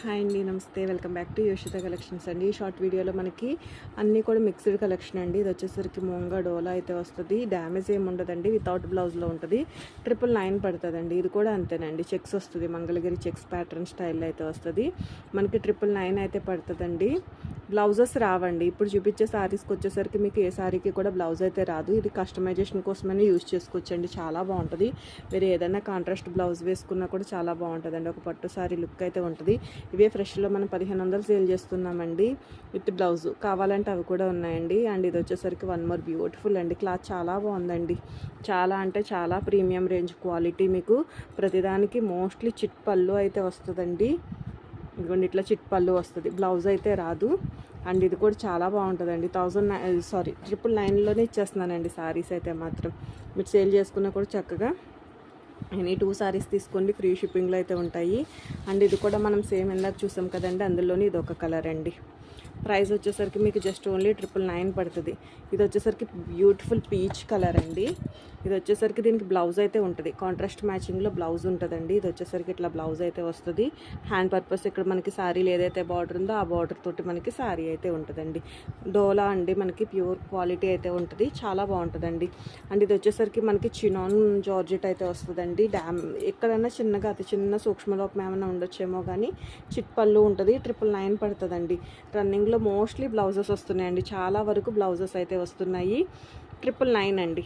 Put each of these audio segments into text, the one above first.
Hi అండి, నమస్తే. Welcome back to యోషిత collections అండి. ఈ షార్ట్ వీడియోలో మనకి అన్నీ కూడా మిక్స్డ్ కలెక్షన్ అండి. ఇది వచ్చేసరికి మూంగా డోలా అయితే వస్తుంది. డ్యామేజ్ ఏమి ఉండదండి, వితౌట్ బ్లౌజ్లో ఉంటుంది. 999 పడుతుందండి. ఇది కూడా అంతేనండి, చెక్స్ వస్తుంది, మంగళగిరి చెక్స్ ప్యాటర్న్ స్టైల్లో అయితే వస్తుంది. మనకి 999 అయితే పడుతుందండి. బ్లౌజెస్ రావండి. ఇప్పుడు చూపించే శారీస్కి వచ్చేసరికి మీకు ఏ శారీకి కూడా బ్లౌజ్ అయితే రాదు. ఇది కస్టమైజేషన్ కోసమని యూజ్ చేసుకోవచ్చండి. చాలా బాగుంటుంది. మీరు ఏదైనా కాంట్రాస్ట్ బ్లౌజ్ వేసుకున్నా కూడా చాలా బాగుంటుందండి. ఒక పట్టు శారీ లుక్ అయితే ఉంటుంది. ఇవే ఫ్రెష్లో మనం 1500 సేల్ చేస్తున్నామండి విత్ బ్లౌజ్. కావాలంటే అవి కూడా ఉన్నాయండి. అండ్ ఇది వచ్చేసరికి వన్ మోర్ బ్యూటిఫుల్ అండి. క్లాత్ చాలా బాగుందండి. చాలా అంటే చాలా ప్రీమియం రేంజ్ క్వాలిటీ. మీకు ప్రతిదానికి మోస్ట్లీ చిట్ పళ్ళు అయితే వస్తుందండి. ఇదిగోండి, ఇట్లా చిట్ పళ్ళు వస్తుంది, బ్లౌజ్ అయితే రాదు. అండ్ ఇది కూడా చాలా బాగుంటుందండి. 999లోనే ఇచ్చేస్తున్నానండి శారీస్ అయితే మాత్రం. మీరు సేల్ చేసుకున్నా కూడా చక్కగా ఎనీ 2 సారీస్ తీసుకోండి, ఫ్రీ షిప్పింగ్లో అయితే ఉంటాయి. అండ్ ఇది కూడా మనం సేమ్ ఇందాక చూసాం కదండి, అందులోని ఇది ఒక కలర్ అండి. ప్రైస్ వచ్చేసరికి మీకు జస్ట్ ఓన్లీ 999 పడుతుంది. ఇది వచ్చేసరికి బ్యూటిఫుల్ పీచ్ కలర్ అండి. ఇది వచ్చేసరికి దీనికి బ్లౌజ్ అయితే ఉంటుంది, కాంట్రాస్ట్ మ్యాచింగ్లో బ్లౌజ్ ఉంటుందండి. ఇది వచ్చేసరికి ఇట్లా బ్లౌజ్ అయితే వస్తుంది. హ్యాండ్ పర్పస్ ఇక్కడ మనకి శారీలు ఏదైతే బార్డర్ ఉందో ఆ బార్డర్ తోటి మనకి శారీ అయితే ఉంటుందండి. డోలా అండి, మనకి ప్యూర్ క్వాలిటీ అయితే ఉంటుంది, చాలా బాగుంటుందండి. అండ్ ఇది వచ్చేసరికి మనకి చినాన్ జార్జెట్ అయితే వస్తుందండి. ఎక్కడైనా చిన్నగా అతి చిన్న సూక్ష్మలోపం ఏమైనా ఉండొచ్చేమో కానీ చిట్ పళ్ళు ఉంటుంది. 999 పడుతుందండి. రన్నింగ్లో మోస్ట్లీ బ్లౌజెస్ వస్తున్నాయండి, చాలా వరకు బ్లౌజెస్ అయితే వస్తున్నాయి. 999 అండి.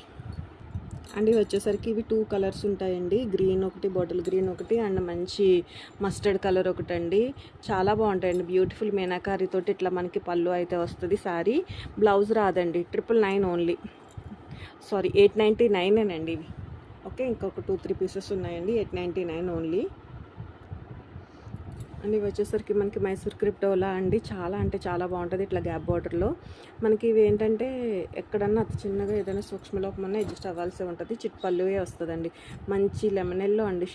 అండ్ ఇవి వచ్చేసరికి ఇవి 2 కలర్స్ ఉంటాయండి. గ్రీన్ ఒకటి, బాటిల్ గ్రీన్ ఒకటి, అండ్ మంచి మస్టర్డ్ కలర్ ఒకటి అండి. చాలా బాగుంటాయండి. బ్యూటిఫుల్ మీనాకారి తోటి ఇట్లా మనకి పళ్ళు అయితే వస్తుంది. శారీ బ్లౌజ్ రాదండి. 999 ఓన్లీ. సారీ, 899 అండి ఇవి. ఓకే, ఇంకొక 2-3 పీసెస్ ఉన్నాయండి. 899 ఓన్లీ. అండ్ ఇవి వచ్చేసరికి మనకి మైసూర్ క్రేప్ డోలా అండి. చాలా అంటే చాలా బాగుంటుంది. ఇట్లా గ్యాప్ బార్డర్లో మనకి ఇవి ఏంటంటే ఎక్కడన్నా అతి చిన్నగా ఏదైనా సూక్ష్మలోపం అన్నా అడ్జస్ట్ అవ్వాల్సి ఉంటుంది. చిట్ పళ్ళువే వస్తుందండి. మంచి లెమన్ ఎల్లో అండి,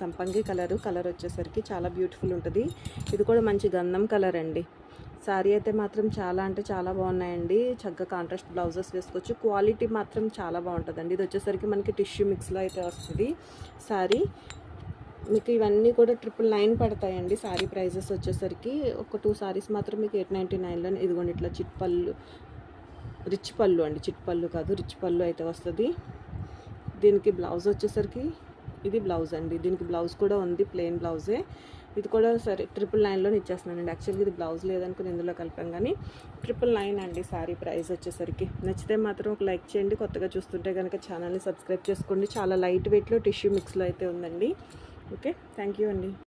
సంపంగి కలర్ వచ్చేసరికి చాలా బ్యూటిఫుల్ ఉంటుంది. ఇది కూడా మంచి గంధం కలర్ అండి. శారీ అయితే మాత్రం చాలా అంటే చాలా బాగున్నాయండి. చక్కగా కాంట్రాస్ట్ బ్లౌజెస్ వేసుకోవచ్చు. క్వాలిటీ మాత్రం చాలా బాగుంటుందండి. ఇది వచ్చేసరికి మనకి టిష్యూ మిక్స్లో అయితే వస్తుంది శారీ. మీకు ఇవన్నీ కూడా 999 పడతాయండి. శారీ ప్రైజెస్ వచ్చేసరికి ఒక 2 సారీస్ మాత్రం మీకు 899లో. ఇదిగోండి, ఇట్లా చిట్ పళ్ళు, రిచ్ పళ్ళు అండి, చిట్ పళ్ళు కాదు, రిచ్ పళ్ళు అయితే వస్తుంది. దీనికి బ్లౌజ్ వచ్చేసరికి ఇది బ్లౌజ్ అండి. దీనికి బ్లౌజ్ కూడా ఉంది, ప్లెయిన్ బ్లౌజే. ఇది కూడా సరే 999లో ఇచ్చేస్తున్నానండి. యాక్చువల్గా ఇది బ్లౌజ్ లేదనుకుని ఇందులో కలిపాం కానీ 999 అండి శారీ ప్రైస్ వచ్చేసరికి. నచ్చితే మాత్రం ఒక లైక్ చేయండి. కొత్తగా చూస్తుంటే కనుక ఛానల్ని సబ్స్క్రైబ్ చేసుకోండి. చాలా లైట్ వెయిట్లో టిష్యూ మిక్స్లో అయితే ఉందండి. ఓకే, థ్యాంక్ యూ అండి.